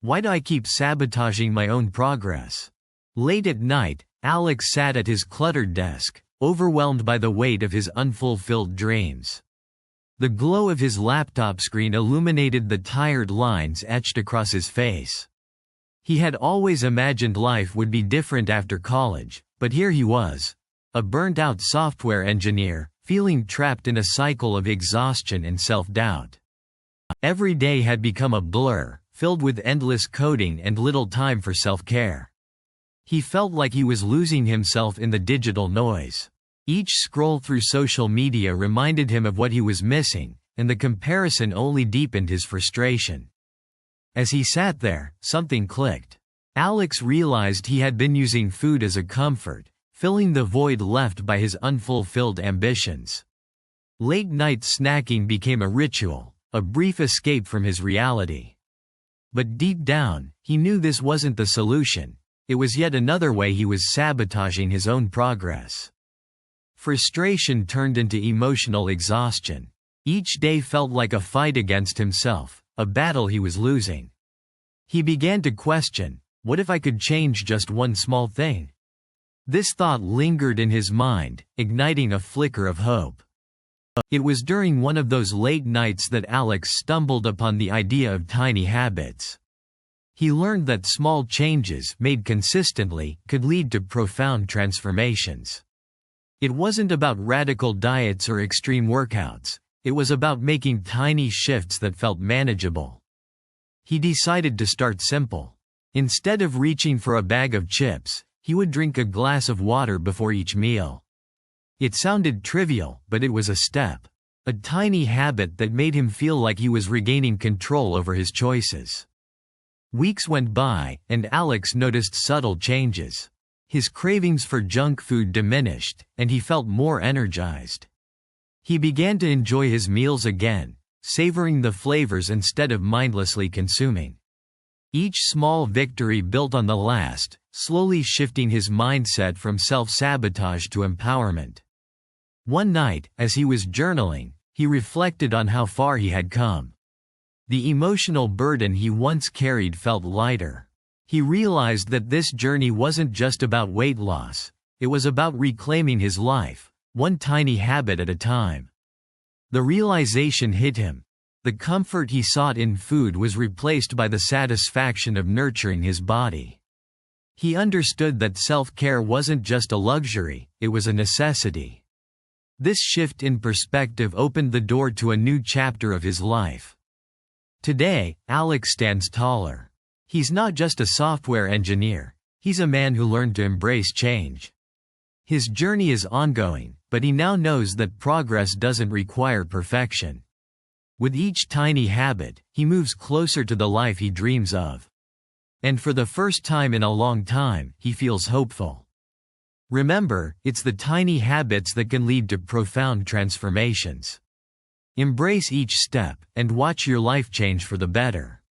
Why do I keep sabotaging my own progress? Late at night, Alex sat at his cluttered desk, overwhelmed by the weight of his unfulfilled dreams. The glow of his laptop screen illuminated the tired lines etched across his face. He had always imagined life would be different after college, but here he was, a burnt-out software engineer, feeling trapped in a cycle of exhaustion and self-doubt. Every day had become a blur, filled with endless coding and little time for self-care. He felt like he was losing himself in the digital noise. Each scroll through social media reminded him of what he was missing, and the comparison only deepened his frustration. As he sat there, something clicked. Alex realized he had been using food as a comfort, filling the void left by his unfulfilled ambitions. Late-night snacking became a ritual, a brief escape from his reality. But deep down, he knew this wasn't the solution. It was yet another way he was sabotaging his own progress. Frustration turned into emotional exhaustion. Each day felt like a fight against himself, a battle he was losing. He began to question, what if I could change just one small thing? This thought lingered in his mind, igniting a flicker of hope. It was during one of those late nights that Alex stumbled upon the idea of tiny habits. He learned that small changes, made consistently, could lead to profound transformations. It wasn't about radical diets or extreme workouts. It was about making tiny shifts that felt manageable. He decided to start simple. Instead of reaching for a bag of chips, he would drink a glass of water before each meal. It sounded trivial, but it was a step. A tiny habit that made him feel like he was regaining control over his choices. Weeks went by, and Alex noticed subtle changes. His cravings for junk food diminished, and he felt more energized. He began to enjoy his meals again, savoring the flavors instead of mindlessly consuming. Each small victory built on the last, slowly shifting his mindset from self-sabotage to empowerment. One night, as he was journaling, he reflected on how far he had come. The emotional burden he once carried felt lighter. He realized that this journey wasn't just about weight loss, it was about reclaiming his life, one tiny habit at a time. The realization hit him. The comfort he sought in food was replaced by the satisfaction of nurturing his body. He understood that self-care wasn't just a luxury, it was a necessity. This shift in perspective opened the door to a new chapter of his life. Today, Alex stands taller. He's not just a software engineer, he's a man who learned to embrace change. His journey is ongoing, but he now knows that progress doesn't require perfection. With each tiny habit, he moves closer to the life he dreams of. And for the first time in a long time, he feels hopeful. Remember, it's the tiny habits that can lead to profound transformations. Embrace each step, and watch your life change for the better.